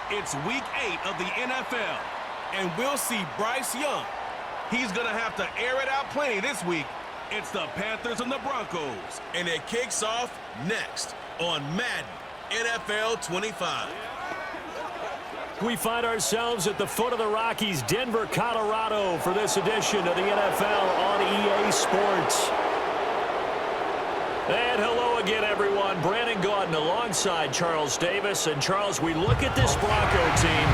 It's week 8 of the NFL, and we'll see Bryce Young. He's going to have to air it out plenty this week. It's the Panthers and the Broncos, and it kicks off next on Madden NFL 25. We find ourselves at the foot of the Rockies, Denver, Colorado, for this edition of the NFL on EA Sports. And hello again, everyone. Brandon Gaudin alongside Charles Davis. And, Charles, we look at this Bronco team.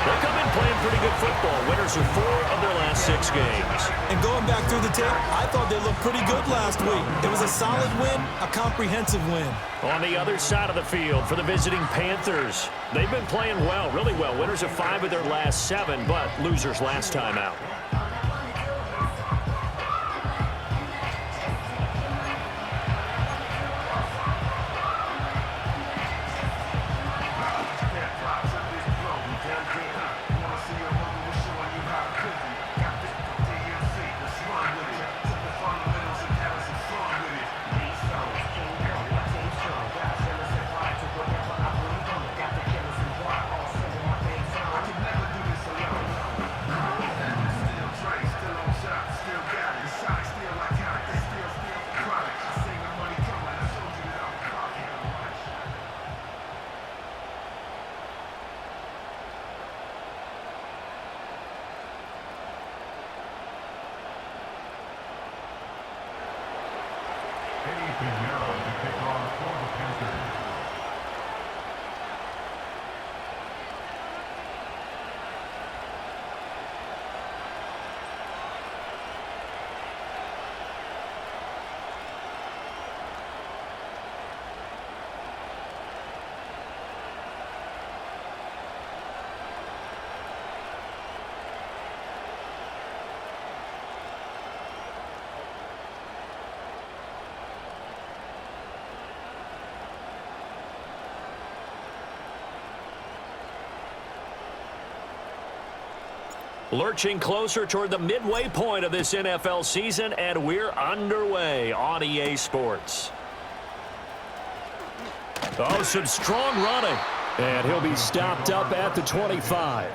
They're coming playing pretty good football. Winners of 4 of their last 6 games. And going back through the tape, I thought they looked pretty good last week. It was a solid win, a comprehensive win. On the other side of the field for the visiting Panthers, they've been playing well, really well. Winners of 5 of their last 7, but losers last time out. Lurching closer toward the midway point of this NFL season, and we're underway on EA Sports. Oh, some strong running. And he'll be stopped up at the 25.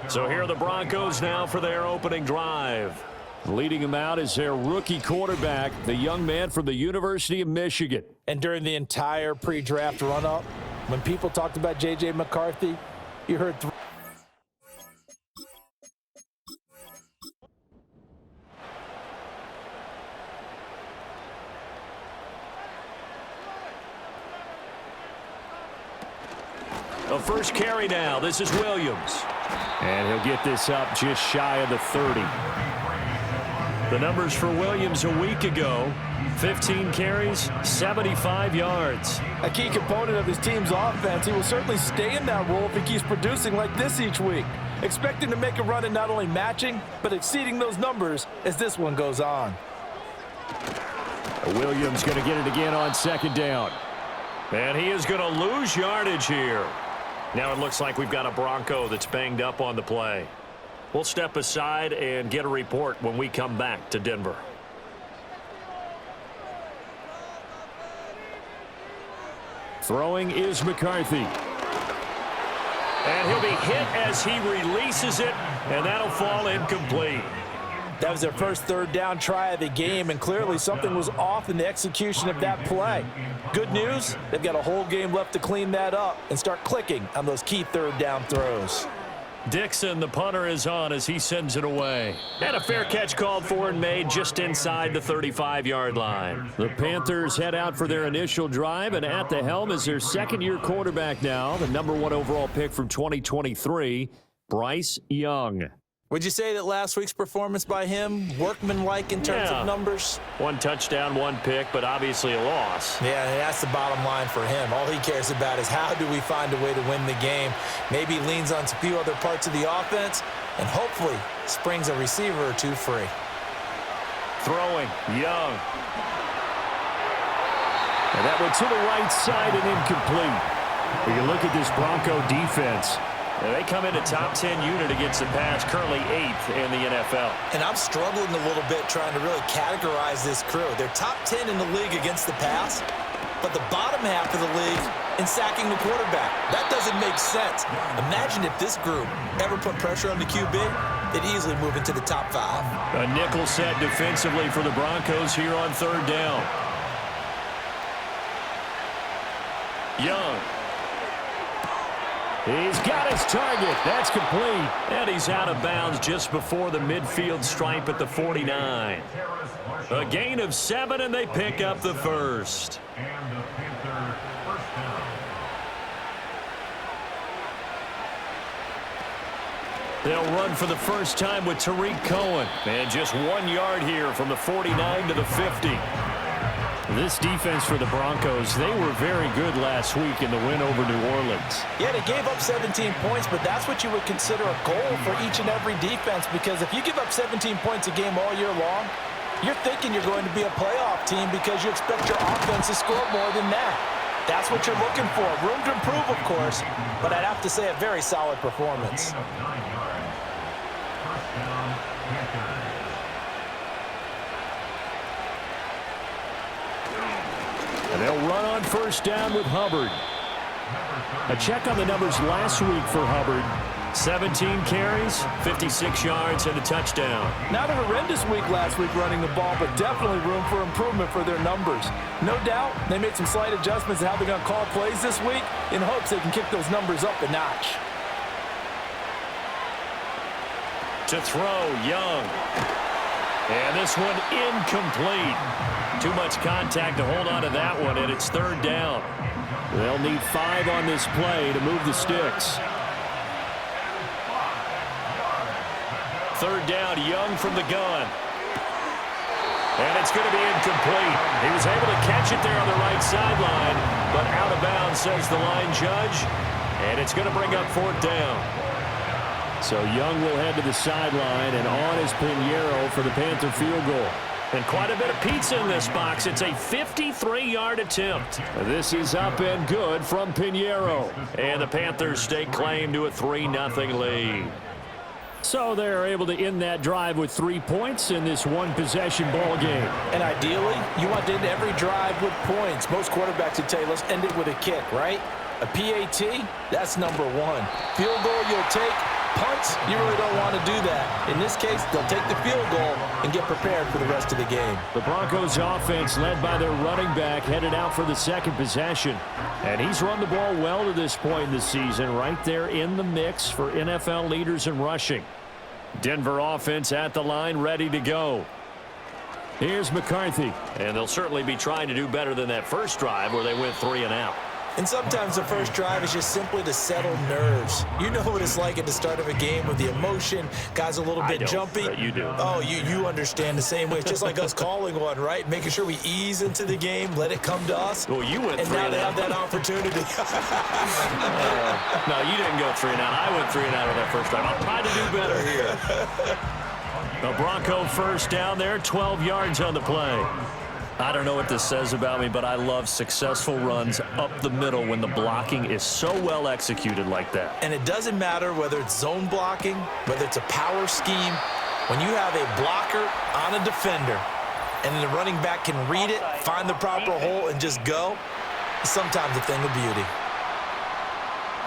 So here are the Broncos now for their opening drive. Leading them out is their rookie quarterback, the young man from the University of Michigan. And during the entire pre-draft run-up, when people talked about J.J. McCarthy, you heard A first carry now. This is Williams. And he'll get this up just shy of the 30. The numbers for Williams a week ago: 15 carries, 75 yards. a key component of his team's offense. He will certainly stay in that role if he keeps producing like this each week. Expect him to make a run in not only matching, but exceeding those numbers as this one goes on. Williams going to get it again on second down. And he is going to lose yardage here. Now it looks like we've got a Bronco that's banged up on the play. We'll step aside and get a report when we come back to Denver. Throwing is McCarthy. And he'll be hit as he releases it, and that'll fall incomplete. That was their first third down try of the game, and clearly something was off in the execution of that play. Good news, they've got a whole game left to clean that up and start clicking on those key third down throws. Dixon, the punter, is on as he sends it away. And a fair catch called for and made just inside the 35-yard line. The Panthers head out for their initial drive, and at the helm is their second-year quarterback now, the #1 overall pick from 2023, Bryce Young. Would you say that last week's performance by him, workmanlike in terms of numbers? 1 touchdown, 1 pick, but obviously a loss. Yeah, that's the bottom line for him. All he cares about is how do we find a way to win the game. Maybe he leans on a few other parts of the offense and hopefully springs a receiver or two free. Throwing, Young. And that went to the right side and incomplete. We can look at this Bronco defense. They come in a top 10 unit against the pass, currently 8th in the NFL. And I'm struggling a little bit trying to really categorize this crew. They're top 10 in the league against the pass, but the bottom half of the league in sacking the quarterback. That doesn't make sense. Imagine if this group ever put pressure on the QB, they'd easily move into the top 5. A nickel set defensively for the Broncos here on 3rd down. Young. He's got his target. That's complete. And he's out of bounds just before the midfield stripe at the 49. A gain of 7, and they pick up the first. They'll run for the first time with Tariq Cohen. And just 1 yard here from the 49 to the 50. This defense for the Broncos, they were very good last week in the win over New Orleans. Yeah, they gave up 17 points, but that's what you would consider a goal for each and every defense, because if you give up 17 points a game all year long, you're thinking you're going to be a playoff team because you expect your offense to score more than that. That's what you're looking for. Room to improve, of course, but I'd have to say a very solid performance. And they'll run on 1st down with Hubbard. A check on the numbers last week for Hubbard. 17 carries, 56 yards, and a touchdown. Not a horrendous week last week running the ball, but definitely room for improvement for their numbers. No doubt, they made some slight adjustments to how they're going to call plays this week in hopes they can kick those numbers up a notch. To throw, Young. And this one incomplete. Too much contact to hold on to that one, and it's 3rd down. They'll need 5 on this play to move the sticks. 3rd down, Young from the gun. And it's going to be incomplete. He was able to catch it there on the right sideline, but out of bounds, says the line judge. And it's going to bring up 4th down. So Young will head to the sideline, and on is Pinheiro for the Panther field goal. And quite a bit of pizza in this box. It's a 53-yard attempt. This is up and good from Pinheiro. And the Panthers stake claim to a 3-0 lead. So they're able to end that drive with 3 points in this one-possession ball game. And ideally, you want to end every drive with points. Most quarterbacks would tell you, let's end it with a kick, right? A PAT, that's number 1. Field goal you'll take. Punts, you really don't want to do that. In this case, they'll take the field goal and get prepared for the rest of the game. The Broncos offense, led by their running back, headed out for the 2nd possession. And he's run the ball well to this point in the season, right there in the mix for NFL leaders in rushing. Denver offense at the line, ready to go. Here's McCarthy. And they'll certainly be trying to do better than that first drive where they went 3 and out. And sometimes the first drive is just simply to settle nerves. You know what it's like at the start of a game with the emotion. Guys a little bit jumpy. You do. Oh, you understand the same way. It's just like us calling one, right? Making sure we ease into the game, let it come to us. Well, you went 3 and now they have that opportunity. No, you didn't go 3 and out. I went 3 and out on that first drive. I'll try to do better here. The Bronco 1st down there, 12 yards on the play. I don't know what this says about me, but I love successful runs up the middle when the blocking is so well executed like that. And it doesn't matter whether it's zone blocking, whether it's a power scheme. When you have a blocker on a defender and the running back can read it, find the proper hole, and just go, it's sometimes a thing of beauty.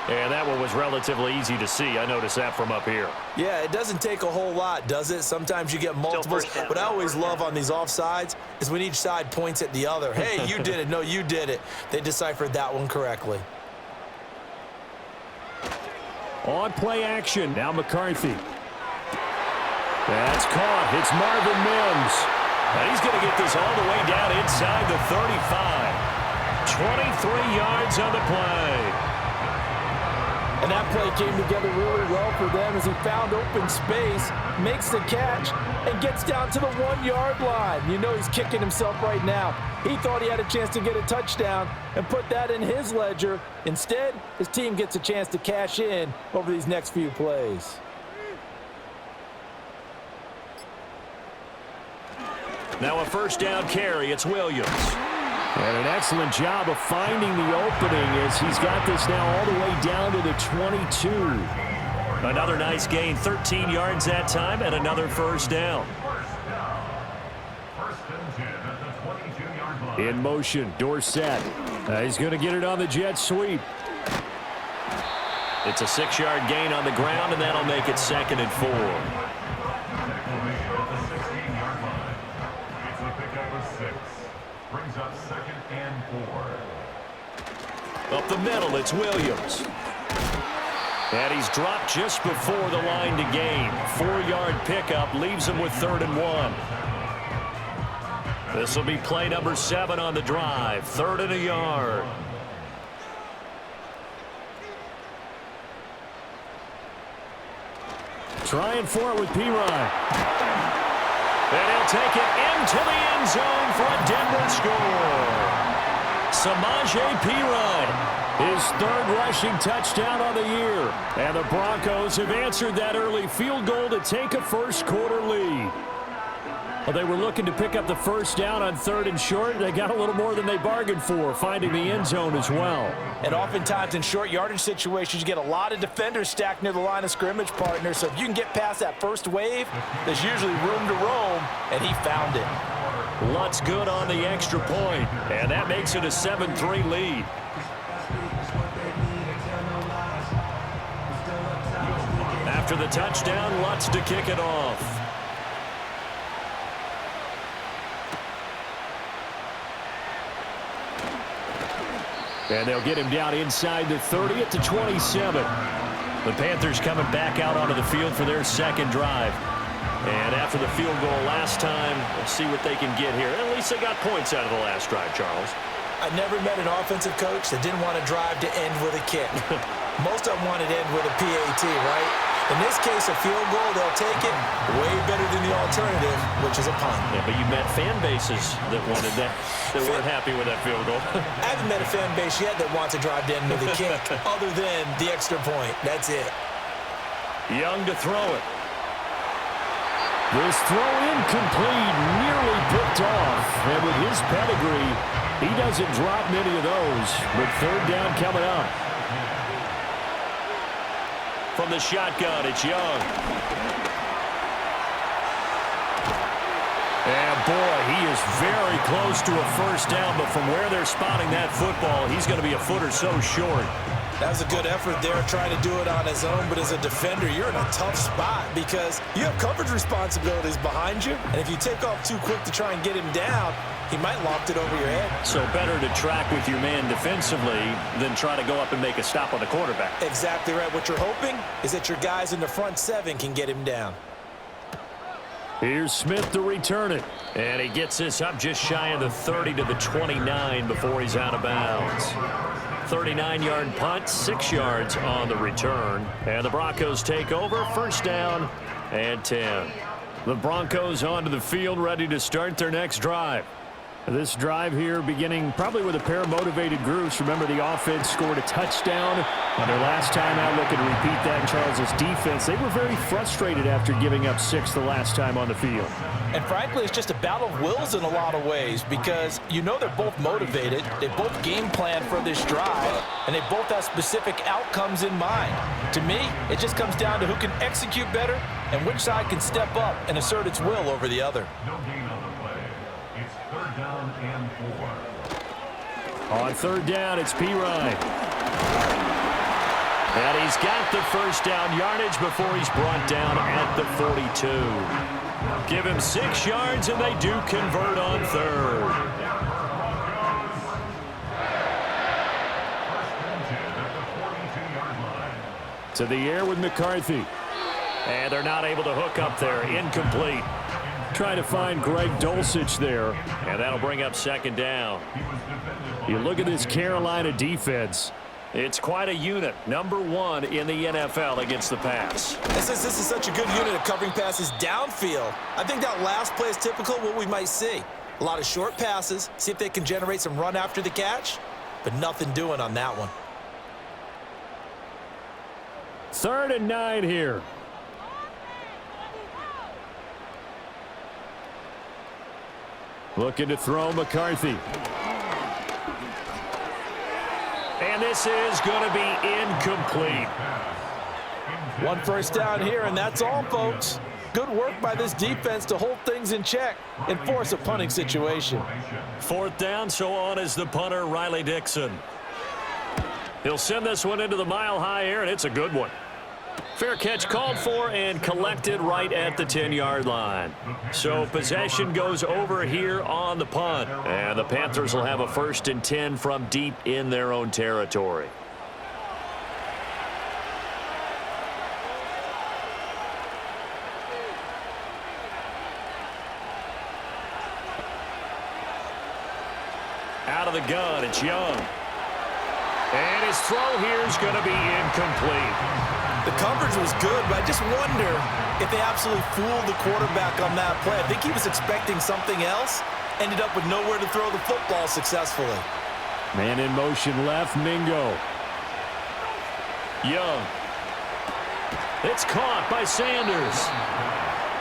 And that one was relatively easy to see. I noticed that from up here. Yeah, it doesn't take a whole lot, does it? Sometimes you get multiples. What I always love on these offsides is when each side points at the other. Hey, you did it. No, you did it. They deciphered that one correctly. On play action, now McCarthy. That's caught. It's Marvin Mims. And he's going to get this all the way down inside the 35. 23 yards on the play. And that play came together really well for them as he found open space, makes the catch, and gets down to the 1-yard line. You know he's kicking himself right now. He thought he had a chance to get a touchdown and put that in his ledger. Instead, his team gets a chance to cash in over these next few plays. Now a first down carry. It's Williams. And an excellent job of finding the opening as he's got this now all the way down to the 22. Another nice gain, 13 yards that time, and another first down. In motion, Dorsett. He's going to get it on the jet sweep. It's a 6-yard gain on the ground, and that'll make it 2nd and 4. Brings up 2nd and 4. Up the middle, it's Williams. And he's dropped just before the line to gain. 4-yard pickup leaves him with 3rd and 1. This will be play number 7 on the drive. 3rd and a yard. Trying for it with Pirine. And he'll take it into the end zone for a Denver score. Samaje Pirine, his 3rd rushing touchdown on the year. And the Broncos have answered that early field goal to take a first-quarter lead. Well, they were looking to pick up the first down on 3rd and short. They got a little more than they bargained for, finding the end zone as well. And oftentimes in short yardage situations, you get a lot of defenders stacked near the line of scrimmage, partner. So if you can get past that first wave, there's usually room to roam, and he found it. Lutz good on the extra point, and that makes it a 7-3 lead. After the touchdown, Lutz to kick it off. And they'll get him down inside the 30 at the 27. The Panthers coming back out onto the field for their 2nd drive. And after the field goal last time, we'll see what they can get here. At least they got points out of the last drive, Charles. I never met an offensive coach that didn't want to drive to end with a kick. Most of them wanted to end with a PAT, right? In this case, a field goal, they'll take it way better than the alternative, which is a punt. Yeah, but you met fan bases that wanted that, that weren't happy with that field goal. I haven't met a fan base yet that wants to drive to end with a kick, other than the extra point. That's it. Young to throw it. This throw incomplete, nearly picked off. And with his pedigree, he doesn't drop many of those. But 3rd down coming up. From the shotgun, it's Young. And boy, he is very close to a first down, but from where they're spotting that football, he's going to be a foot or so short. That was a good effort there, trying to do it on his own, but as a defender, you're in a tough spot because you have coverage responsibilities behind you, and if you take off too quick to try and get him down, he might loft it over your head. So better to track with your man defensively than try to go up and make a stop on the quarterback. Exactly right. What you're hoping is that your guys in the front 7 can get him down. Here's Smith to return it. And he gets this up just shy of the 30 to the 29 before he's out of bounds. 39-yard punt, 6 yards on the return. And the Broncos take over, first down and 10. The Broncos onto the field, ready to start their next drive. This drive here beginning probably with a pair of motivated groups. Remember, the offense scored a touchdown on their last time out, looking to repeat that in Charles's defense. They were very frustrated after giving up 6 the last time on the field. And frankly, it's just a battle of wills in a lot of ways because you know they're both motivated, they both game plan for this drive, and they both have specific outcomes in mind. To me, it just comes down to who can execute better and which side can step up and assert its will over the other. No gain on the play. It's 3rd down and 4. On 3rd down, it's Pirine. And he's got the first down yardage before he's brought down at the 42. Give him 6 yards, and they do convert on 3rd. To the air with McCarthy. And they're not able to hook up there. Incomplete. Trying to find Greg Dulcich there. And that'll bring up 2nd down. You look at this Carolina defense. It's quite a unit. Number 1 in the NFL against the pass. And since this is such a good unit of covering passes downfield, I think that last play is typical of what we might see. A lot of short passes, see if they can generate some run after the catch, but nothing doing on that one. 3rd and 9 here. Looking to throw McCarthy. And this is going to be incomplete. 1 first down here, and that's all, folks. Good work by this defense to hold things in check and force a punting situation. 4th down, so on is the punter, Riley Dixon. He'll send this one into the mile-high air, and it's a good one. Fair catch called for and collected right at the 10-yard line. So possession goes over here on the punt. And the Panthers will have a 1st and 10 from deep in their own territory. Out of the gun, it's Young. And his throw here is going to be incomplete. The coverage was good, but I just wonder if they absolutely fooled the quarterback on that play. I think he was expecting something else, ended up with nowhere to throw the football successfully. Man in motion left, Mingo. Young. It's caught by Sanders.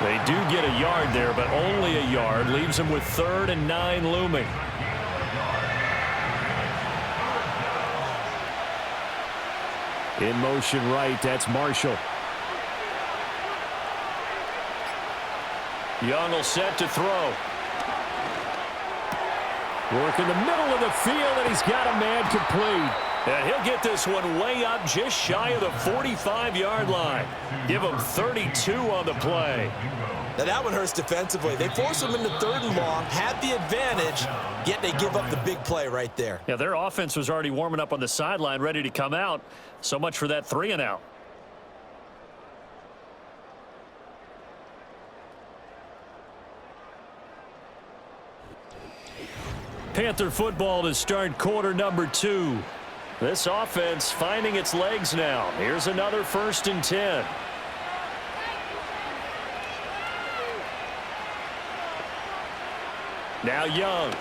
They do get a yard there, but only a yard. Leaves them with 3rd and 9 looming. In motion right, that's Marshall. Young will set to throw. Work in the middle of the field, and he's got a man complete. And he'll get this one way up just shy of the 45-yard line. Give him 32 on the play. Now that one hurts defensively. They force him into 3rd and long, had the advantage, yet they give up the big play right there. Yeah, their offense was already warming up on the sideline, ready to come out. So much for that 3 and out. Panther football to start quarter number 2. This offense finding its legs now. Here's another 1st and 10. Now Young.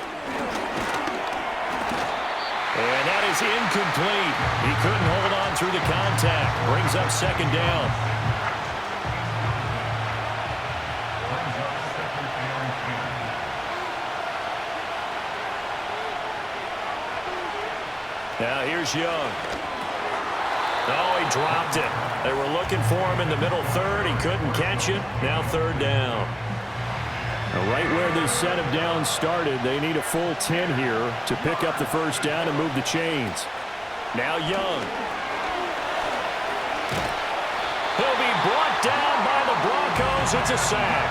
And that is incomplete. He couldn't hold on through the contact. Brings up 2nd down. Now here's Young. Oh, he dropped it. They were looking for him in the middle 3rd. He couldn't catch it. Now 3rd down. Right where this set of downs started, they need a full 10 here to pick up the 1st down and move the chains. Now Young. He'll be brought down by the Broncos. It's a sack.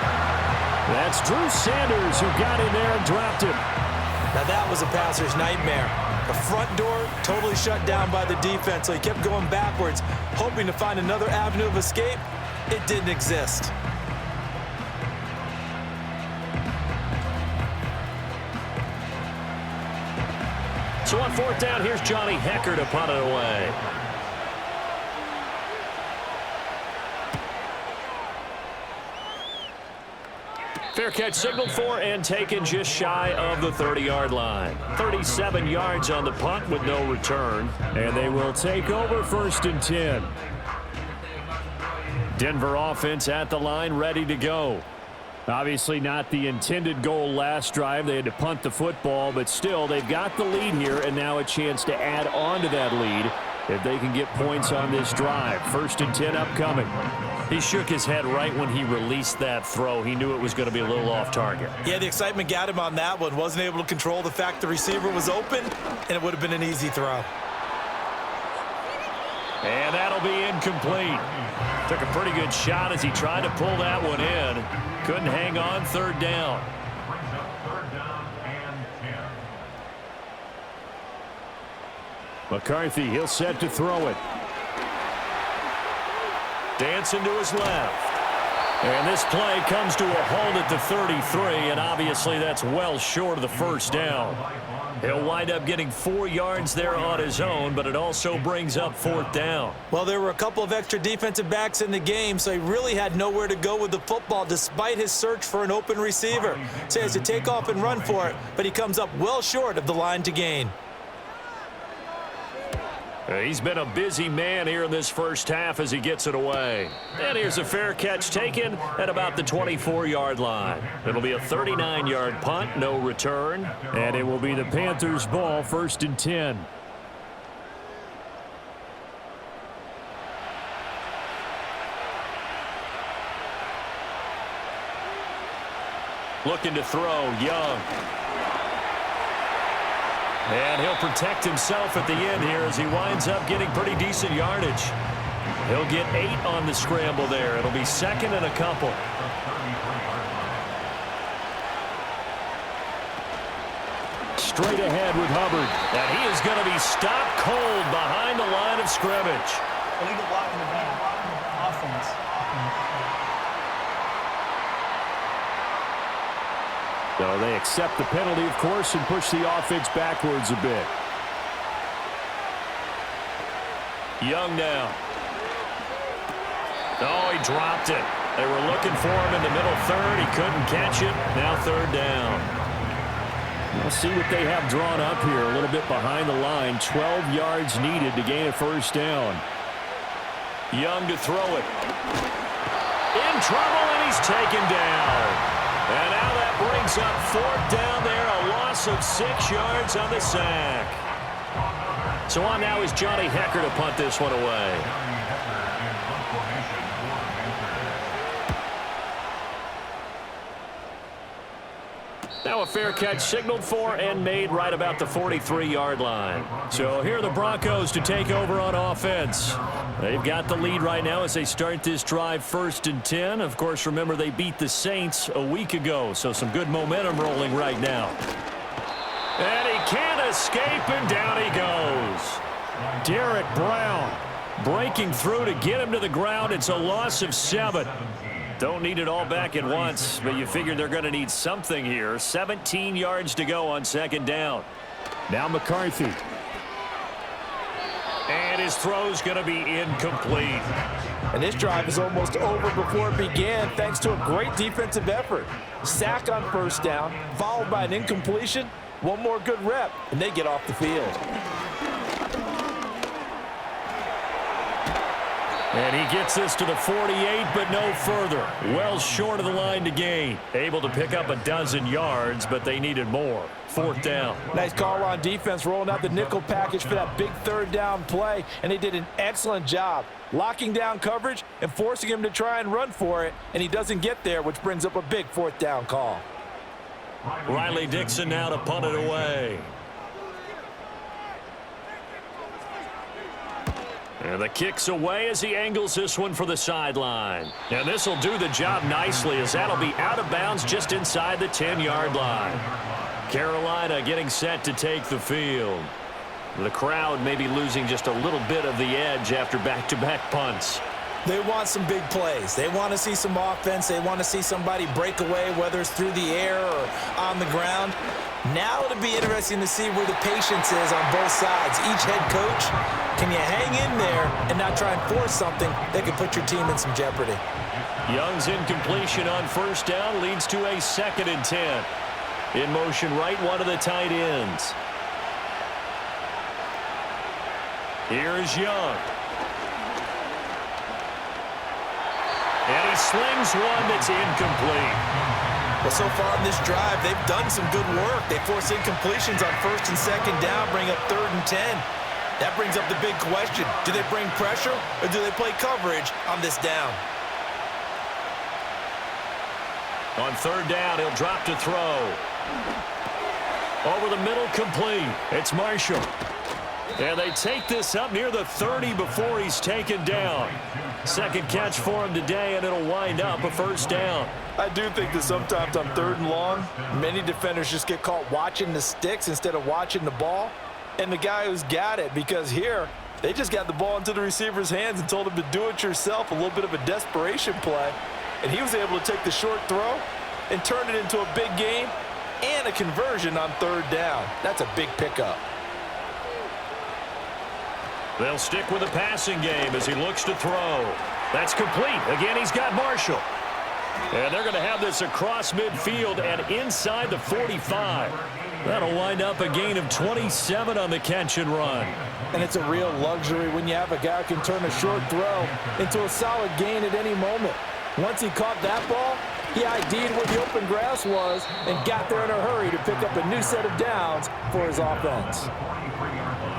That's Drew Sanders who got in there and dropped him. Now that was a passer's nightmare. The front door totally shut down by the defense, so he kept going backwards, hoping to find another avenue of escape. It didn't exist. So on 4th down, here's Johnny Hecker to punt it away. Fair catch signaled for and taken just shy of the 30-yard line. 37 yards on the punt with no return. And they will take over 1st and 10. Denver offense at the line, ready to go. Obviously not the intended goal last drive. They had to punt the football, but still they've got the lead here and now a chance to add on to that lead if they can get points on this drive. 1st and 10 upcoming. He shook his head right when he released that throw. He knew it was going to be a little off target. Yeah, the excitement got him on that one. Wasn't able to control the fact the receiver was open, and it would have been an easy throw. And that'll be incomplete. Took a pretty good shot as he tried to pull that one in. Couldn't hang on. 3rd down. Brings up 3rd down and 10. McCarthy, he'll set to throw it. Dancing to his left. And this play comes to a halt at the 33, and obviously that's well short of the first down. He'll wind up getting 4 yards there on his own, but it also brings up 4th down. Well, there were a couple of extra defensive backs in the game, so he really had nowhere to go with the football despite his search for an open receiver. So he has to take off and run for it, but he comes up well short of the line to gain. He's been a busy man here in this first half as he gets it away. And here's a fair catch taken at about the 24-yard line. It'll be a 39-yard punt, no return. And it will be the Panthers' ball, 1st and 10. Looking to throw, Young. And he'll protect himself at the end here as he winds up getting pretty decent yardage. He'll get 8 on the scramble there. It'll be 2nd and a couple. Straight ahead with Hubbard. And he is going to be stopped cold behind the line of scrimmage. Illegal block in the back. Offense. So they accept the penalty, of course, and push the offense backwards a bit. Young now. Oh, he dropped it. They were looking for him in the middle third. He couldn't catch it. Now 3rd down. We'll see what they have drawn up here. A little bit behind the line. 12 yards needed to gain a 1st down. Young to throw it. In trouble, and he's taken down. And now that brings up 4th down there, a loss of 6 yards on the sack. So on now is Johnny Hecker to punt this one away. Now a fair catch signaled for and made right about the 43-yard line. So here are the Broncos to take over on offense. They've got the lead right now as they start this drive 1st and 10. Of course, remember they beat the Saints a week ago, so some good momentum rolling right now. And he can't escape, and down he goes. Derek Brown breaking through to get him to the ground. It's a loss of 7. Don't need it all back at once, but you figure they're going to need something here. 17 yards to go on 2nd down. Now McCarthy. And his throw's going to be incomplete. And this drive is almost over before it began thanks to a great defensive effort. Sack on 1st down, followed by an incompletion. One more good rep, and they get off the field. And he gets this to the 48, but no further. Well short of the line to gain. Able to pick up a dozen yards, but they needed more. 4th down. Nice call on defense, rolling out the nickel package for that big 3rd down play, and they did an excellent job locking down coverage and forcing him to try and run for it, and he doesn't get there, which brings up a big 4th down call. Riley Dixon now to punt it away. And the kick's away as he angles this one for the sideline. And this will do the job nicely as that'll be out of bounds just inside the 10-yard line. Carolina getting set to take the field. The crowd may be losing just a little bit of the edge after back-to-back punts. They want some big plays. They want to see some offense. They want to see somebody break away, whether it's through the air or on the ground. Now it'll be interesting to see where the patience is on both sides. Each head coach, can you hang in there and not try and force something that could put your team in some jeopardy? Young's incompletion on 1st down leads to a 2nd and 10. In motion right, one of the tight ends. Here's Young. And he slings one that's incomplete. Well, so far in this drive, they've done some good work. They force incompletions on 1st and 2nd down, bring up 3rd and 10. That brings up the big question. Do they bring pressure or do they play coverage on this down? On 3rd down, he'll drop to throw. Over the middle, complete. It's Marshall. And they take this up near the 30 before he's taken down. 2nd catch for him today, and it'll wind up a 1st down. I do think that sometimes on 3rd and long, many defenders just get caught watching the sticks instead of watching the ball. And the guy who's got it, because here, they just got the ball into the receiver's hands and told him to do it yourself, a little bit of a desperation play. and he was able to take the short throw and turn it into a big game and a conversion on third down. That's a big pickup. They'll stick with the passing game as he looks to throw. That's complete. Again, he's got Marshall. And they're going to have this across midfield and inside the 45. That'll wind up a gain of 27 on the catch and run. And it's a real luxury when you have a guy who can turn a short throw into a solid gain at any moment. Once he caught that ball, he ID'd where the open grass was and got there in a hurry to pick up a new set of downs for his offense.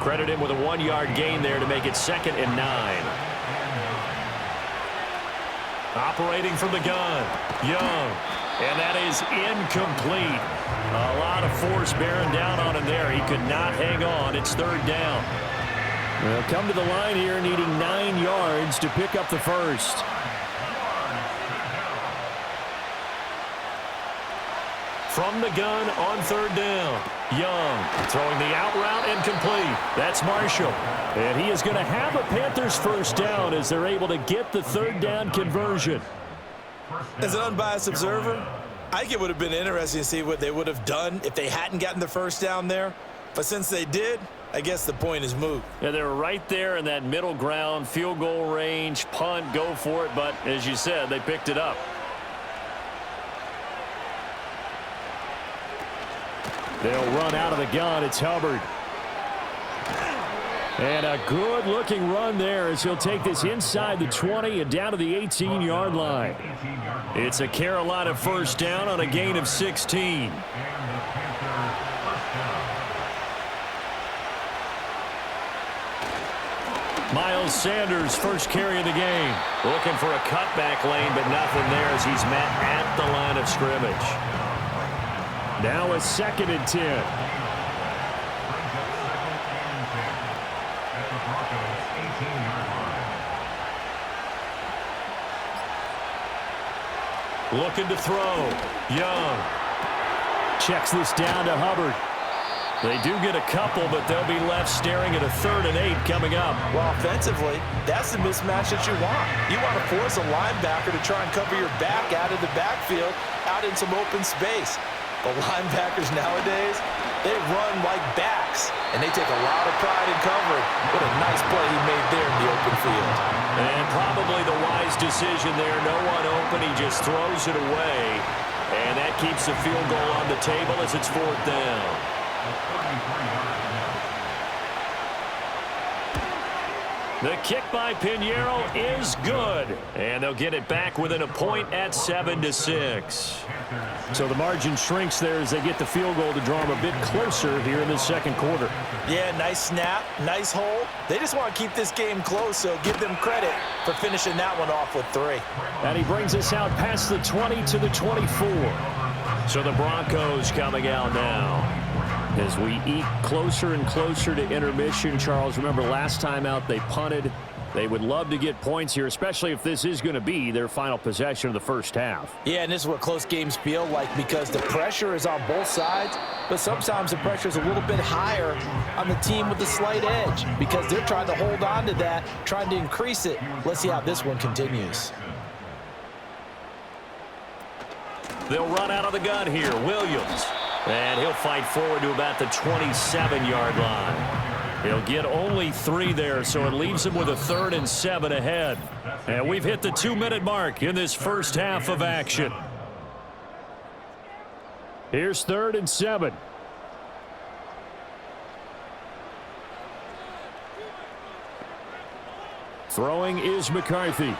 Credit him with a 1-yard gain there to make it 2nd and 9. Operating from the gun, Young. And that is incomplete. A lot of force bearing down on him there. He could not hang on. It's 3rd down. They'll come to the line here needing 9 yards to pick up the first. From the gun on 3rd down. Young throwing the out route and complete. That's Marshall. And he is going to have a Panthers first down as they're able to get the 3rd down conversion. As an unbiased observer, I think it would have been interesting to see what they would have done if they hadn't gotten the first down there. But since they did, I guess the point is moot. Yeah, they were right there in that middle ground, field goal range, punt, go for it. But as you said, they picked it up. They'll run out of the gun. It's Hubbard. And a good-looking run there as he'll take this inside the 20 and down to the 18-yard line. It's a Carolina first down on a gain of 16. Miles Sanders, first carry of the game. Looking for a cutback lane, but nothing there as he's met at the line of scrimmage. Now a 2nd and 10. Looking to throw. Young checks this down to Hubbard. They do get a couple, but they'll be left staring at a 3rd and 8 coming up. Well, offensively, that's the mismatch that you want. You want to force a linebacker to try and cover your back out of the backfield, out in some open space. But linebackers nowadays, they run like backs, and they take a lot of pride in covering. What a nice play he made there in the open field. And probably the wise decision there. No one open. He just throws it away. And that keeps the field goal on the table as it's 4th down. The kick by Pinheiro is good. And they'll get it back within a point at 7-6. So the margin shrinks there as they get the field goal to draw them a bit closer here in the 2nd quarter. Yeah, nice snap, nice hold. They just want to keep this game close, so give them credit for finishing that one off with 3. And he brings us out past the 20 to the 24. So the Broncos coming out now. As we eat closer and closer to intermission, Charles, remember last time out they punted. They would love to get points here, especially if this is going to be their final possession of the first half. Yeah, and this is what close games feel like because the pressure is on both sides, but sometimes the pressure is a little bit higher on the team with the slight edge because they're trying to hold on to that, trying to increase it. Let's see how this one continues. They'll run out of the gun here. Williams. And he'll fight forward to about the 27-yard line. He'll get only 3 there, so it leaves him with a 3rd and 7 ahead. And we've hit the 2-minute mark in this first half of action. Here's 3rd and 7. Throwing is McCarthy.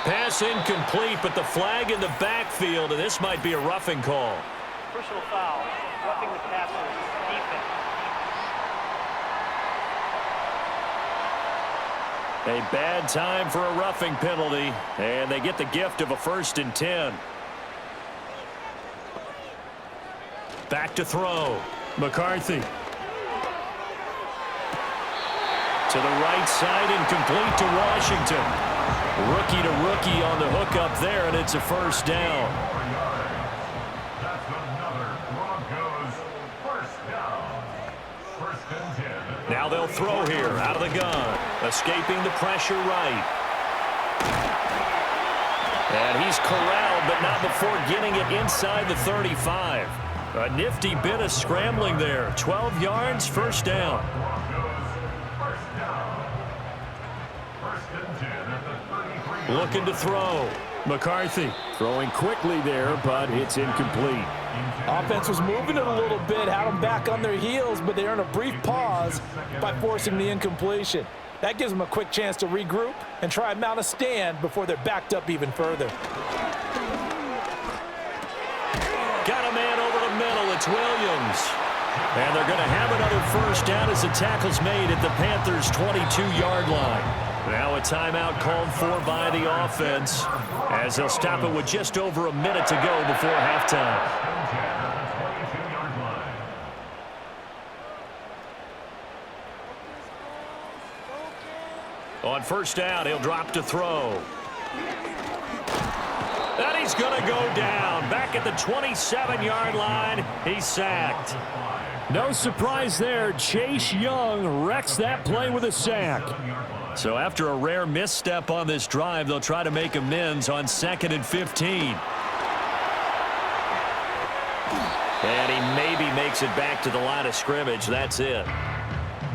Pass incomplete, but the flag in the backfield, and this might be a roughing call. Personal foul, roughing the passer, defense. A bad time for a roughing penalty, and they get the gift of a 1st and 10. Back to throw. McCarthy. To the right side and complete to Washington. Rookie to rookie on the hook up there, and it's a first down. Now they'll throw here out of the gun. Escaping the pressure right. And he's corralled, but not before getting it inside the 35. A nifty bit of scrambling there. 12 yards, first down. Looking to throw. McCarthy throwing quickly there, but it's incomplete. Offense was moving it a little bit, had them back on their heels, but they earned a brief pause by forcing the incompletion. That gives them a quick chance to regroup and try and mount a stand before they're backed up even further. Got a man over the middle. It's Williams. And they're going to have another first down as the tackle's made at the Panthers' 22-yard line. Now a timeout called for by the offense as they'll stop it with just over a minute to go before halftime. On first down, he'll drop to throw. And he's going to go down. Back at the 27-yard line, he's sacked. No surprise there. Chase Young wrecks that play with a sack. So after a rare misstep on this drive, they'll try to make amends on 2nd and 15. And he maybe makes it back to the line of scrimmage. That's it.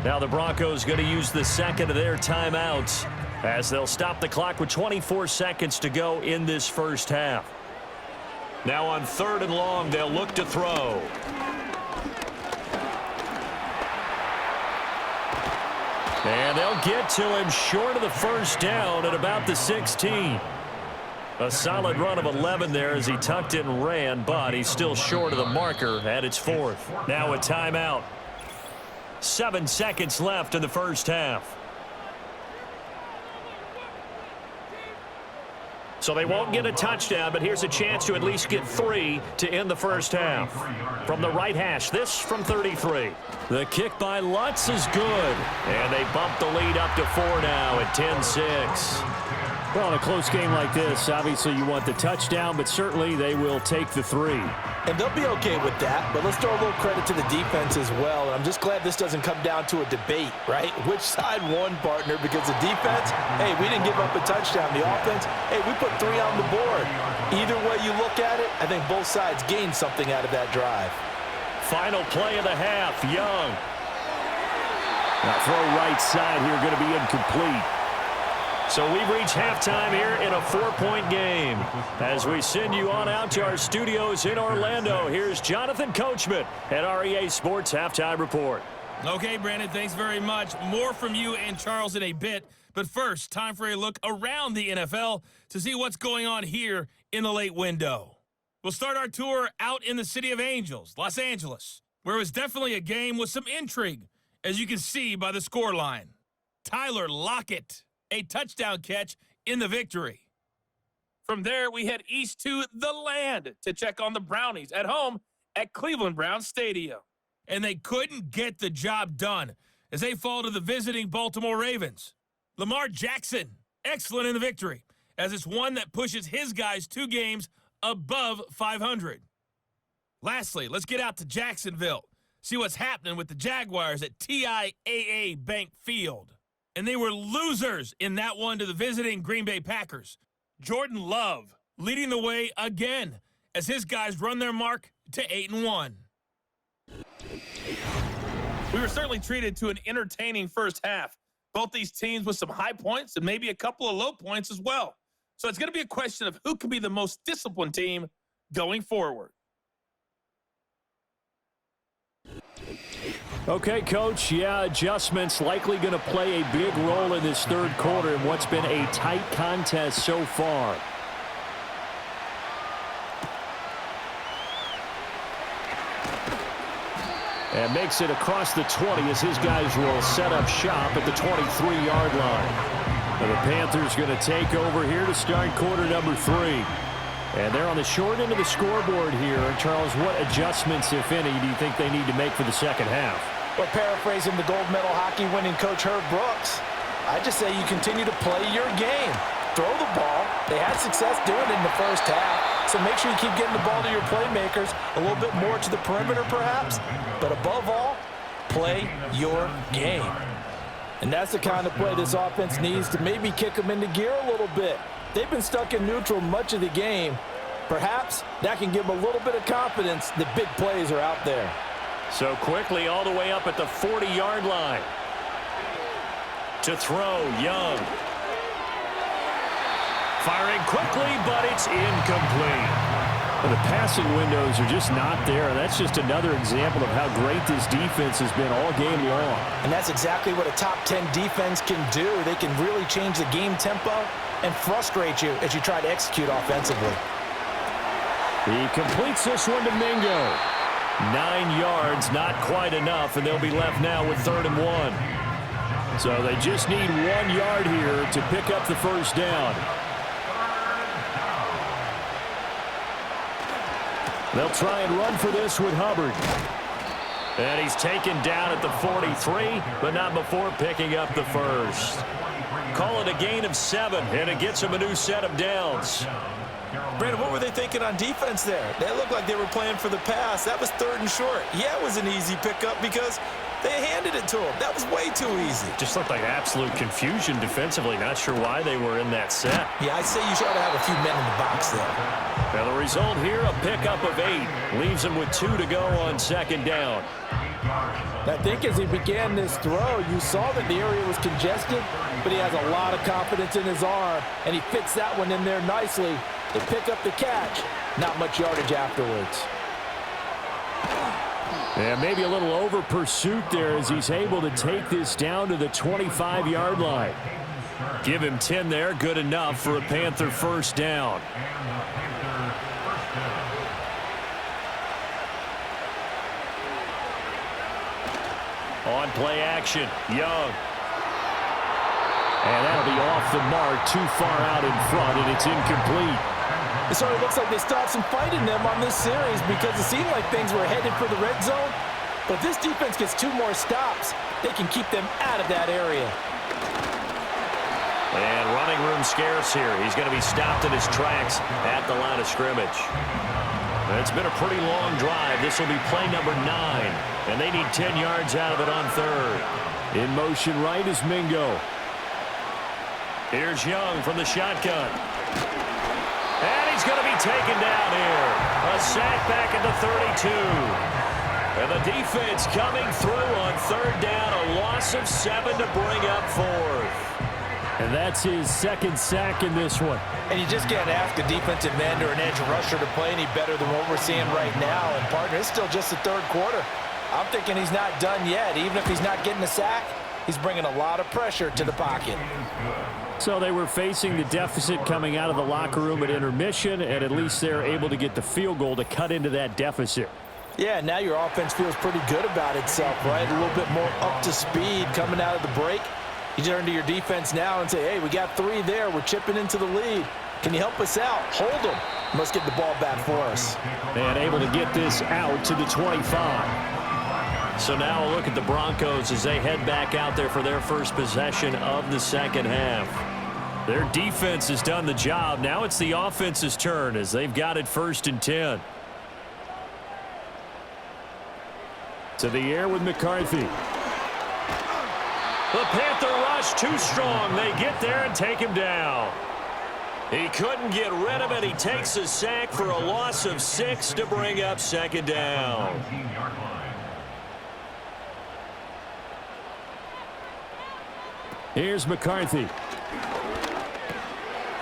Now the Broncos going to use the second of their timeouts as they'll stop the clock with 24 seconds to go in this first half. Now on 3rd and long, they'll look to throw. And they'll get to him short of the first down at about the 16. A solid run of 11 there as he tucked it and ran, but he's still short of the marker at its 4th. Now a timeout. 7 seconds left in the first half. So they won't get a touchdown, but here's a chance to at least get 3 to end the first half. From the right hash, this from 33. The kick by Lutz is good. And they bump the lead up to 4 now at 10-6. Well, in a close game like this, obviously you want the touchdown, but certainly they will take the 3. And they'll be okay with that, but let's throw a little credit to the defense as well. And I'm just glad this doesn't come down to a debate, right? Which side won, partner? Because the defense, hey, we didn't give up a touchdown. The offense, hey, we put 3 on the board. Either way you look at it, I think both sides gained something out of that drive. Final play of the half, Young. Now throw right side here, going to be incomplete. So we've reached halftime here in a 4-point game. As we send you on out to our studios in Orlando, here's Jonathan Coachman at REA Sports Halftime Report. Okay, Brandon, thanks very much. More from you and Charles in a bit. But first, time for a look around the NFL to see what's going on here in the late window. We'll start our tour out in the City of Angels, Los Angeles, where it was definitely a game with some intrigue, as you can see by the scoreline. Tyler Lockett, a touchdown catch in the victory. From there, we head east to the land to check on the Brownies at home at Cleveland Browns Stadium. And they couldn't get the job done as they fall to the visiting Baltimore Ravens. Lamar Jackson, excellent in the victory, as it's one that pushes his guys 2 games above 500. Lastly, let's get out to Jacksonville, see what's happening with the Jaguars at TIAA Bank Field. And they were losers in that one to the visiting Green Bay Packers. Jordan Love leading the way again as his guys run their mark to 8-1. We were certainly treated to an entertaining first half. Both these teams with some high points and maybe a couple of low points as well. So it's going to be a question of who can be the most disciplined team going forward. Okay, Coach, adjustments likely going to play a big role in this third quarter in what's been a tight contest so far. And makes it across the 20 as his guys will set up shop at the 23-yard line. And the Panthers going to take over here to start quarter number 3. And they're on the short end of the scoreboard here. Charles, what adjustments, if any, do you think they need to make for the second half? Well, paraphrasing the gold medal hockey winning coach Herb Brooks, I just say you continue to play your game. Throw the ball. They had success doing it in the first half, so make sure you keep getting the ball to your playmakers, a little bit more to the perimeter perhaps, but above all, play your game. And that's the kind of play this offense needs to maybe kick them into gear a little bit. They've been stuck in neutral much of the game. Perhaps that can give them a little bit of confidence that big plays are out there. So quickly all the way up at the 40-yard line. To throw, Young. Firing quickly, but it's incomplete. Well, the passing windows are just not there. That's just another example of how great this defense has been all game long. And that's exactly what a top 10 defense can do. They can really change the game tempo and frustrate you as you try to execute offensively. He completes this one to Mingo. 9 yards, not quite enough, and they'll be left now with 3rd and 1. So they just need 1 yard here to pick up the first down. They'll try and run for this with Hubbard. And he's taken down at the 43, but not before picking up the first. Call it a gain of 7, and it gets him a new set of downs. Brandon, what were they thinking on defense there? They looked like they were playing for the pass. That was 3rd and short. Yeah, it was an easy pickup because they handed it to him. That was way too easy. Just looked like absolute confusion defensively. Not sure why they were in that set. Yeah, I'd say you should have a few men in the box there. Now the result here, a pickup of 8. Leaves him with 2 to go on 2nd down. I think as he began this throw, you saw that the area was congested, but he has a lot of confidence in his arm, and he fits that one in there nicely. They pick up the catch. Not much yardage afterwards. And maybe a little over pursuit there as he's able to take this down to the 25-yard line. Give him 10 there, good enough for a Panther first down. On play action, Young. And that'll be off the mark, too far out in front, and it's incomplete. It sort of looks like they stopped some fight in them on this series because it seemed like things were headed for the red zone. But if this defense gets 2 more stops, they can keep them out of that area. And running room scarce here. He's going to be stopped in his tracks at the line of scrimmage. It's been a pretty long drive. This will be play number 9. And they need 10 yards out of it on 3rd. In motion right is Mingo. Here's Young from the shotgun. And he's going to be taken down here. A sack back at the 32. And the defense coming through on 3rd down. A loss of 7 to bring up 4th. And that's his 2nd sack in this one. And you just can't ask a defensive end or an edge rusher to play any better than what we're seeing right now. And, partner, it's still just the 3rd quarter. I'm thinking he's not done yet. Even if he's not getting a sack, he's bringing a lot of pressure to the pocket. So they were facing the deficit coming out of the locker room at intermission, and at least they're able to get the field goal to cut into that deficit. Yeah, now your offense feels pretty good about itself, right? A little bit more up to speed coming out of the break. You turn to your defense now and say, hey, we got 3 there. We're chipping into the lead. Can you help us out? Hold them. Let's get the ball back for us. And able to get this out to the 25. So now a look at the Broncos as they head back out there for their first possession of the 2nd half. Their defense has done the job. Now it's the offense's turn as they've got it 1st and 10. To the air with McCarthy. The Panther rush too strong. They get there and take him down. He couldn't get rid of it. He takes a sack for a loss of 6 to bring up 2nd down. Here's McCarthy.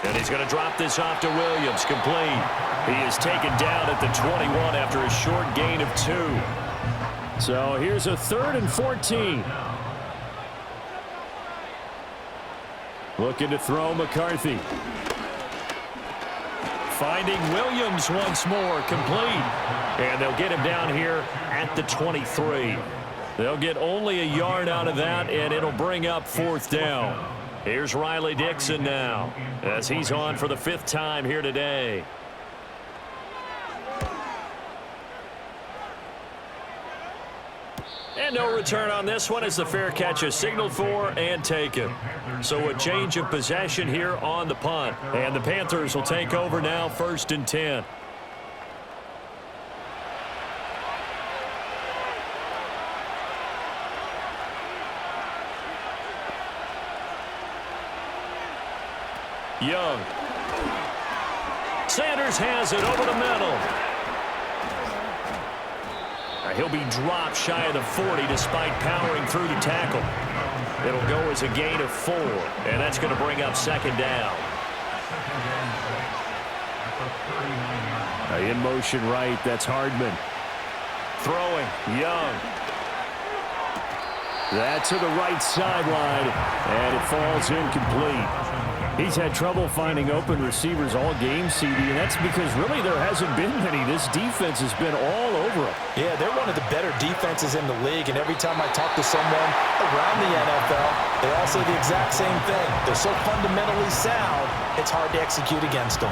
And he's going to drop this off to Williams. Complete. He is taken down at the 21 after a short gain of 2. So here's a 3rd and 14. Looking to throw McCarthy. Finding Williams once more. Complete. And they'll get him down here at the 23. They'll get only a yard out of that, and it'll bring up 4th down. Here's Riley Dixon now as he's on for the 5th time here today. And no return on this one as the fair catch is signaled for and taken. So a change of possession here on the punt. And the Panthers will take over now 1st and 10. Young Sanders has it over the middle. He'll be dropped shy of the 40 despite powering through the tackle. It'll go as a gain of 4, and that's going to bring up second down. In motion right, that's Hardman. Throwing, Young. That to the right sideline, and it falls incomplete. He's had trouble finding open receivers all game, CD, and that's because really there hasn't been many. This defense has been all over him. Yeah, they're one of the better defenses in the league, and every time I talk to someone around the NFL, they all say the exact same thing. They're so fundamentally sound, it's hard to execute against them.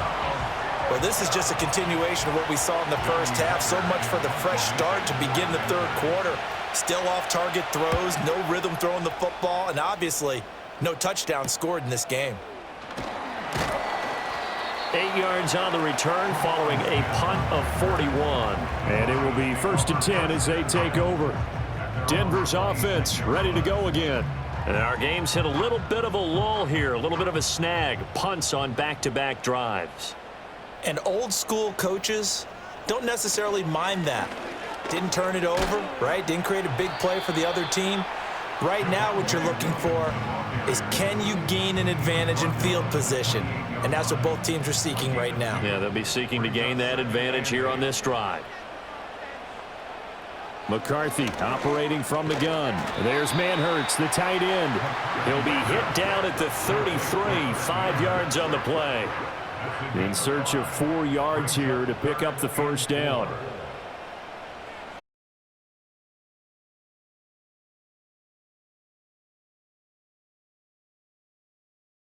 Well, this is just a continuation of what we saw in the first half. So much for the fresh start to begin the third quarter. Still off-target throws, no rhythm throwing the football, and obviously no touchdown scored in this game. 8 yards on the return following a punt of 41. And it will be 1st and 10 as they take over. Denver's offense ready to go again. And our game's hit a little bit of a lull here, a little bit of a snag. Punts on back-to-back drives. And old-school coaches don't necessarily mind that. Didn't turn it over, right? Didn't create a big play for the other team. Right now what you're looking for is, can you gain an advantage in field position? And that's what both teams are seeking right now. Yeah, they'll be seeking to gain that advantage here on this drive. McCarthy operating from the gun. There's Manhurts, the tight end. He'll be hit down at the 33, 5 yards on the play. In search of 4 yards here to pick up the first down.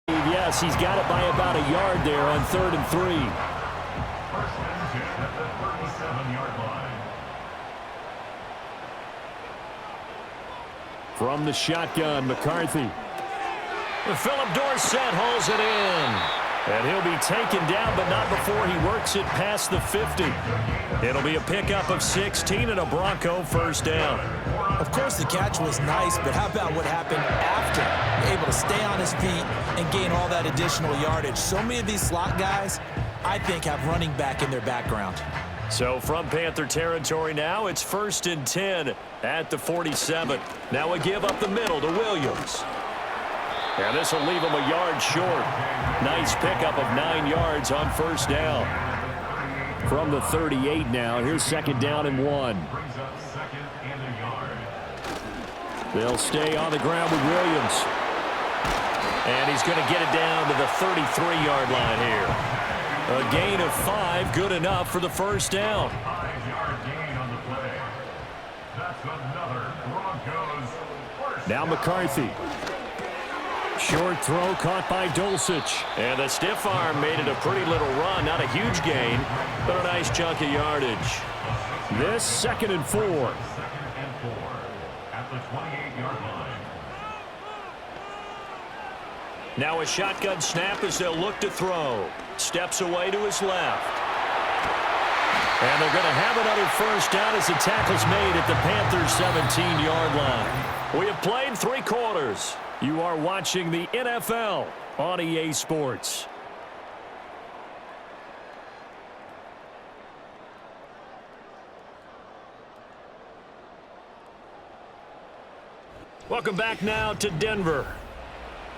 Yes, he's got it by about a yard there on 3rd and 3. First and 10 at the 37-yard line. From the shotgun, McCarthy. Philip Dorsett hauls it in. And he'll be taken down, but not before he works it past the 50. It'll be a pickup of 16 and a Bronco first down. Of course, the catch was nice, but how about what happened after? Able to stay on his feet and gain all that additional yardage. So many of these slot guys, I think, have running back in their background. So from Panther territory now, it's 1st and 10 at the 47. Now a give up the middle to Williams. And this will leave him a yard short. Nice pickup of 9 yards on first down. From the 38 now, here's 2nd down and 1. Brings up 2nd and a yard. They'll stay on the ground with Williams. And he's going to get it down to the 33-yard line here. A gain of 5, good enough for the first down. 5-yard gain on the play. That's another Broncos first. Now McCarthy. Short throw caught by Dulcich. And the stiff arm made it a pretty little run. Not a huge gain, but a nice chunk of yardage. This 2nd and 4. 2nd and 4 at the 28-yard line. Now a shotgun snap as they'll look to throw. Steps away to his left. And they're going to have another first down as the tackle's made at the Panthers' 17-yard line. We have played 3 quarters. You are watching the NFL on EA Sports. Welcome back now to Denver.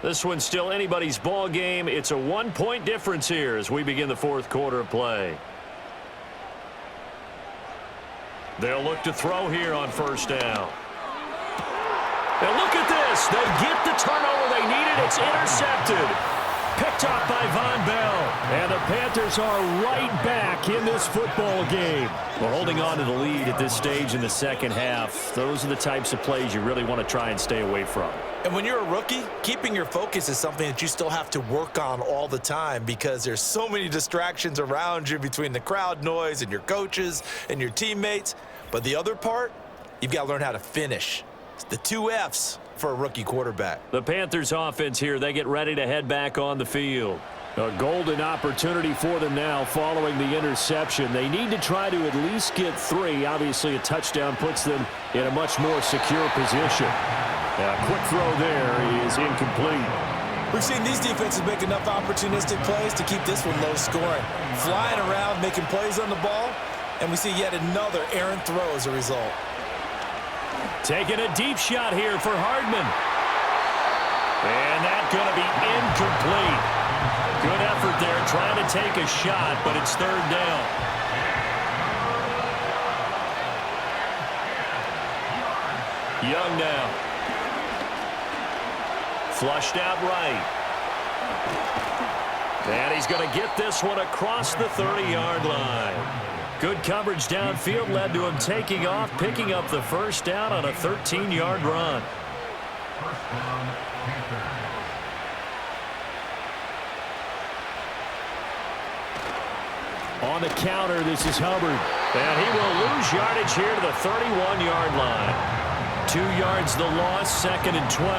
This one's still anybody's ball game. It's a 1-point difference here as we begin the 4th quarter of play. They'll look to throw here on first down. And look at this. They get the turnover they needed. It's intercepted. Picked off by Von Bell. And the Panthers are right back in this football game. Well, holding on to the lead at this stage in the second half, those are the types of plays you really want to try and stay away from. And when you're a rookie, keeping your focus is something that you still have to work on all the time because there's so many distractions around you between the crowd noise and your coaches and your teammates. But the other part, you've got to learn how to finish. It's the 2 F's for a rookie quarterback. The Panthers offense here, they get ready to head back on the field. A golden opportunity for them now following the interception. They need to try to at least get 3. Obviously, a touchdown puts them in a much more secure position. A quick throw there is incomplete. We've seen these defenses make enough opportunistic plays to keep this one low scoring. Flying around, making plays on the ball, and we see yet another errant throw as a result. Taking a deep shot here for Hardman. And that's going to be incomplete. Good effort there trying to take a shot, but it's third down. Young now. Flushed out right. And he's going to get this one across the 30-yard line. Good coverage downfield led to him taking off, picking up the first down on a 13-yard run. First down, Panthers. On the counter, this is Hubbard. And he will lose yardage here to the 31-yard line. 2 yards the loss, 2nd and 12.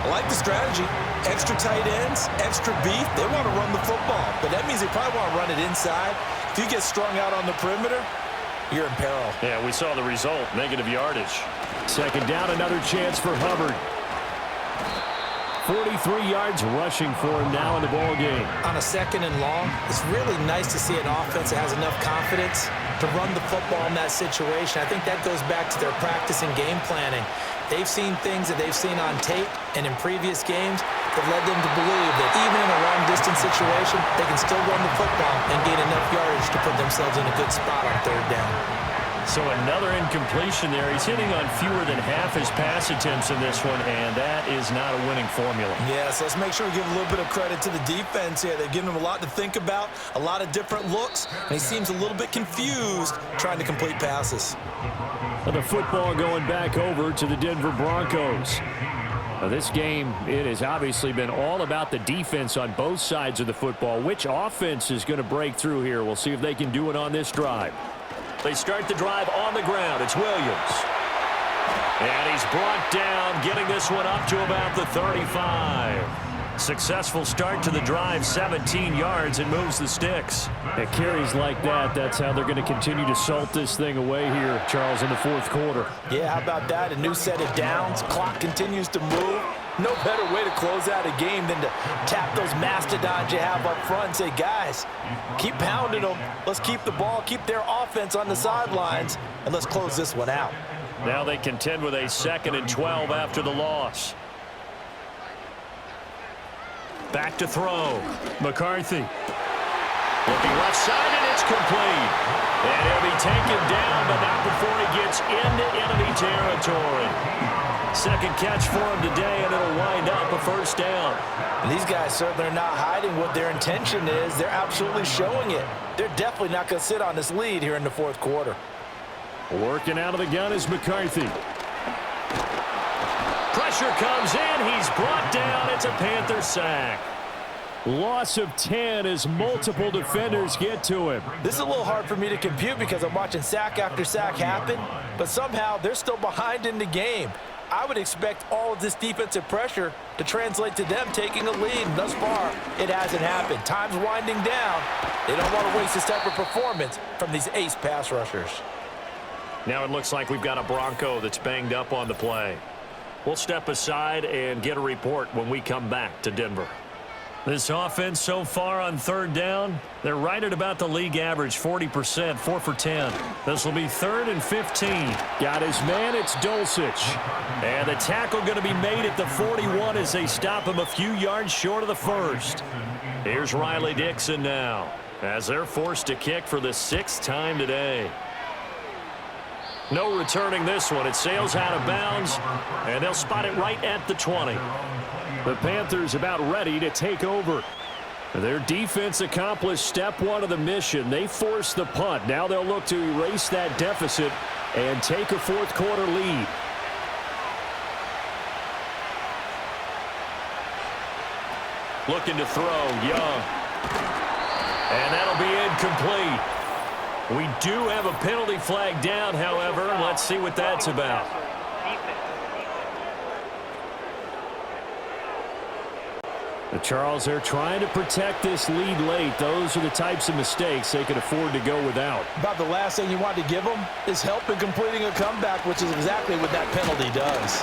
I like the strategy. Extra tight ends, extra beef. They want to run the football, but that means they probably want to run it inside. If you get strung out on the perimeter, you're in peril. Yeah, we saw the result, negative yardage. 2nd down, another chance for Hubbard. 43 yards rushing for him now in the ball game. On a 2nd and long, it's really nice to see an offense that has enough confidence to run the football in that situation. I think that goes back to their practice and game planning. They've seen things that they've seen on tape and in previous games that led them to believe that even in a long-distance situation, they can still run the football and gain enough yardage to put themselves in a good spot on 3rd down. So another incompletion there. He's hitting on fewer than half his pass attempts in this one, and that is not a winning formula. Yeah, so let's make sure we give a little bit of credit to the defense here. They've given him a lot to think about, a lot of different looks, and he seems a little bit confused trying to complete passes. And the football going back over to the Denver Broncos. Now this game, it has obviously been all about the defense on both sides of the football. Which offense is going to break through here? We'll see if they can do it on this drive. They start the drive on the ground. It's Williams. And he's brought down, getting this one up to about the 35. Successful start to the drive, 17 yards, and moves the sticks. At carries like that, that's how they're going to continue to salt this thing away here, Charles, in the 4th quarter. Yeah, how about that? A new set of downs. Clock continues to move. No better way to close out a game than to tap those mastodons you have up front and say, guys, keep pounding them. Let's keep the ball, keep their offense on the sidelines, and let's close this one out. Now they contend with a 2nd and 12 after the loss. Back to throw. McCarthy. Looking left side, and it's complete. And he'll be taken down, but not before he gets into enemy territory. 2nd catch for him today, and it'll wind up a first down. And these guys certainly are not hiding what their intention is. They're absolutely showing it. They're definitely not going to sit on this lead here in the 4th quarter. Working out of the gun is McCarthy. Pressure comes in. He's brought down. It's a Panther sack. Loss of 10 as multiple defenders get to him. This is a little hard for me to compute because I'm watching sack after sack happen, but somehow they're still behind in the game. I would expect all of this defensive pressure to translate to them taking a lead. And thus far, it hasn't happened. Time's winding down. They don't want to waste this type of performance from these ace pass rushers. Now it looks like we've got a Bronco that's banged up on the play. We'll step aside and get a report when we come back to Denver. This offense so far on 3rd down, they're right at about the league average, 40%, 4 for 10. This will be 3rd and 15. Got his man, it's Dulcich. And the tackle going to be made at the 41 as they stop him a few yards short of the 1st. Here's Riley Dixon now as they're forced to kick for the 6th time today. No returning this one. It sails out of bounds, and they'll spot it right at the 20. The Panthers about ready to take over. Their defense accomplished step 1 of the mission. They forced the punt. Now they'll look to erase that deficit and take a 4th quarter lead. Looking to throw, Young. And that'll be incomplete. We do have a penalty flag down, however. Let's see what that's about. Charles, they're trying to protect this lead late. Those are the types of mistakes they can afford to go without. About the last thing you want to give them is help in completing a comeback, which is exactly what that penalty does.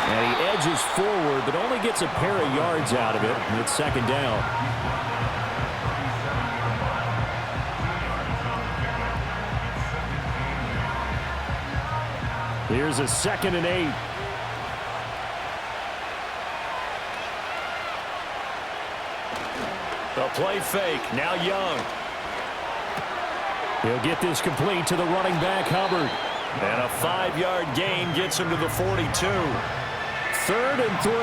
And he surges forward, but only gets a pair of yards out of it, and it's second down. Here's a 2nd and 8. The play fake. Now Young. He'll get this complete to the running back, Hubbard. And a 5-yard gain gets him to the 42. 3rd and 3.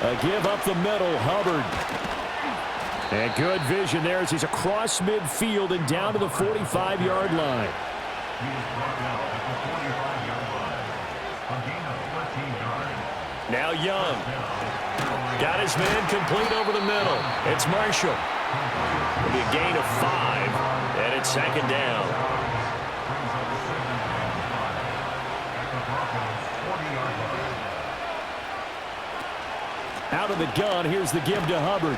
A give up the middle, Hubbard. And good vision there as he's across midfield and down to the 45-yard line. Now Young. Got his man complete over the middle. It's Marshall. It'll be a gain of 5, and it's second down. Out of the gun, here's the give to Hubbard.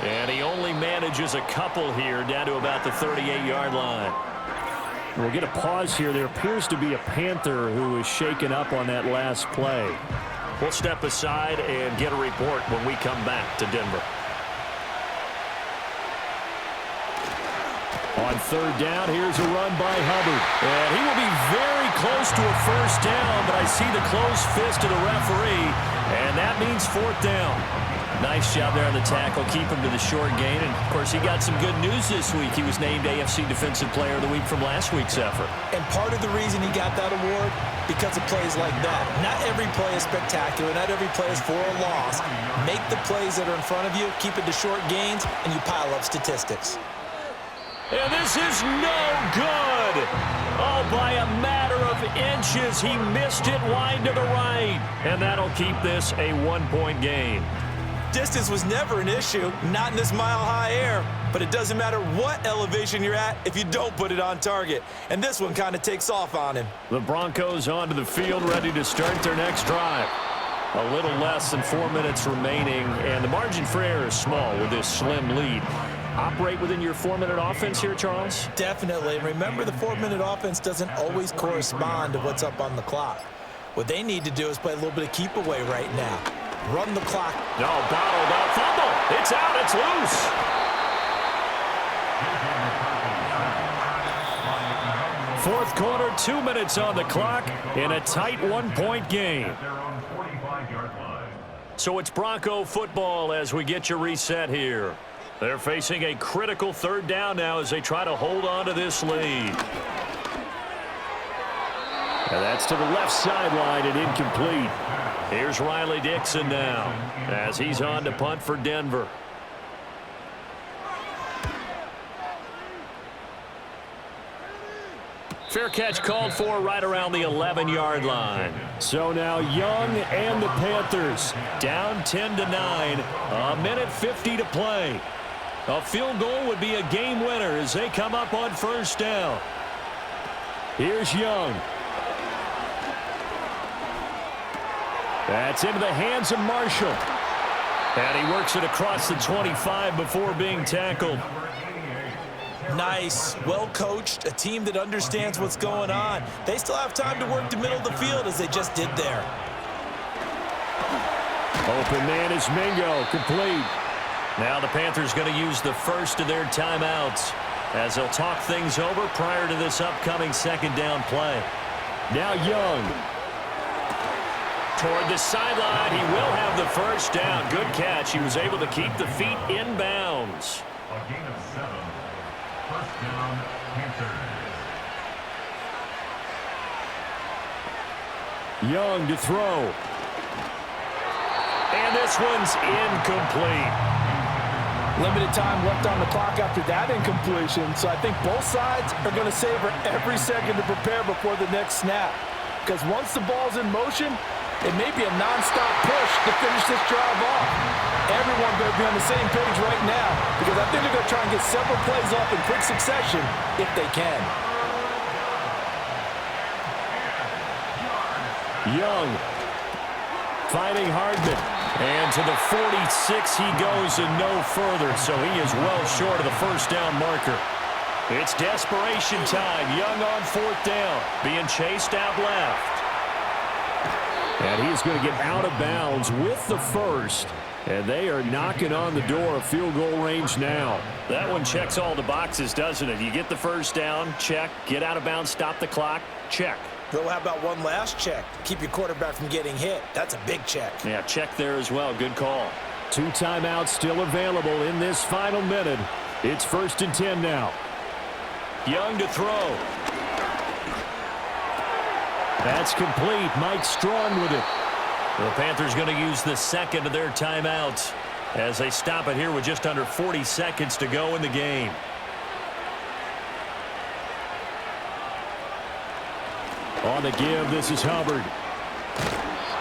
And he only manages a couple here, down to about the 38-yard line. We'll get a pause here. There appears to be a Panther who is shaken up on that last play. We'll step aside and get a report when we come back to Denver. On 3rd down, here's a run by Hubbard. And he will be very close to a first down, but I see the closed fist of the referee, and that means 4th down. Nice job there on the tackle. Keep him to the short gain. And, of course, he got some good news this week. He was named AFC Defensive Player of the Week from last week's effort. And part of the reason he got that award, because of plays like that. Not every play is spectacular. Not every play is for a loss. Make the plays that are in front of you, keep it to short gains, and you pile up statistics. And this is no good. Oh, by a matter of inches, he missed it wide to the right. And that'll keep this a 1-point game. Distance was never an issue, not in this mile-high air. But it doesn't matter what elevation you're at if you don't put it on target. And this one kind of takes off on him. The Broncos onto the field, ready to start their next drive. A little less than 4 minutes remaining, and the margin for error is small with this slim lead. Operate within your 4-minute offense here, Charles? Definitely. And remember, the 4-minute offense doesn't always correspond to what's up on the clock. What they need to do is play a little bit of keep away right now. Run the clock. No, bottled up. Fumble. It's out. It's loose. Fourth quarter, 2 minutes on the clock in a tight 1-point game. So it's Bronco football as we get you reset here. They're facing a critical 3rd down now as they try to hold on to this lead. And that's to the left sideline and incomplete. Here's Riley Dixon now as he's on to punt for Denver. Fair catch called for right around the 11-yard line. So now Young and the Panthers down 10-9. A minute 50 to play. A field goal would be a game winner as they come up on 1st down. Here's Young. That's into the hands of Marshall. And he works it across the 25 before being tackled. Nice, well coached, a team that understands what's going on. They still have time to work the middle of the field as they just did there. Open man is Mingo, complete. Now the Panthers going to use the first of their timeouts as they'll talk things over prior to this upcoming 2nd down play. Now Young. Toward the sideline, he will have the first down. Good catch. He was able to keep the feet in bounds. A gain of 7. 1st down, Panthers. Young to throw. And this one's incomplete. Limited time left on the clock after that incompletion, so I think both sides are going to savor every second to prepare before the next snap. Because once the ball's in motion, it may be a non-stop push to finish this drive off. Everyone better be on the same page right now, because I think they're going to try and get several plays off in quick succession if they can. Young fighting Hardman. And to the 46 he goes and no further, so he is well short of the 1st down marker. It's desperation time. Young on fourth down, being chased out left. And he's going to get out of bounds with the first. And they are knocking on the door of field goal range now. That one checks all the boxes, doesn't it? You get the first down, check. Get out of bounds, stop the clock, check. Well, how about one last check? Keep your quarterback from getting hit. That's a big check. Yeah, check there as well. Good call. 2 timeouts still available in this final minute. It's 1st and 10 now. Young to throw. That's complete. Mike Strong with it. The Panthers going to use the second of their timeouts as they stop it here with just under 40 seconds to go in the game. On the give, this is Hubbard.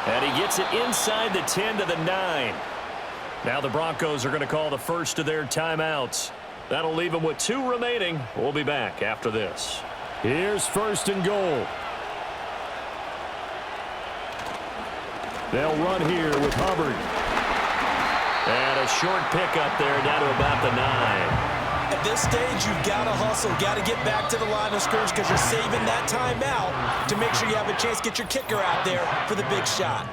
And he gets it inside the 10 to the 9. Now the Broncos are going to call the first of their timeouts. That'll leave them with 2 remaining. We'll be back after this. Here's 1st and goal. They'll run here with Hubbard. And a short pickup there down to about the 9. At this stage, you've got to hustle, got to get back to the line of scrimmage because you're saving that timeout to make sure you have a chance to get your kicker out there for the big shot.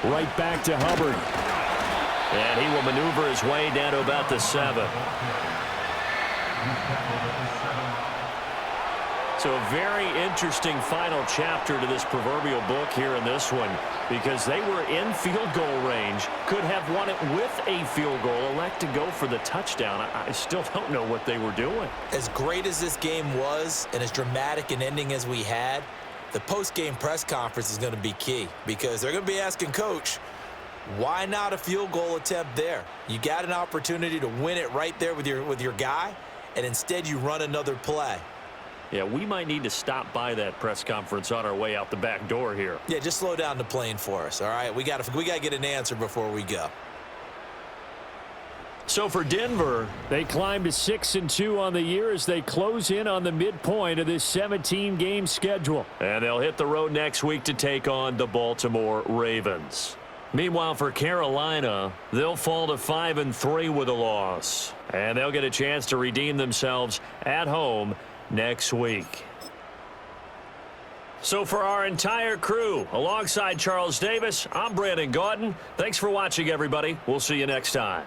Right back to Hubbard. And he will maneuver his way down to about the 7. So a very interesting final chapter to this proverbial book here in this one, because they were in field goal range, could have won it with a field goal, elect to go for the touchdown. I still don't know what they were doing. As great as this game was and as dramatic an ending as we had, the post-game press conference is going to be key because they're going to be asking Coach, why not a field goal attempt there? You got an opportunity to win it right there with your guy, and instead you run another play. Yeah, we might need to stop by that press conference on our way out the back door here. Yeah, just slow down the plane for us, all right? We got to get an answer before we go. So for Denver, they climb to 6-2 on the year as they close in on the midpoint of this 17-game schedule. And they'll hit the road next week to take on the Baltimore Ravens. Meanwhile, for Carolina, they'll fall to 5-3 with a loss. And they'll get a chance to redeem themselves at home next week. So for our entire crew, alongside Charles Davis, I'm Brandon Gaudin. Thanks for watching, everybody. We'll see you next time.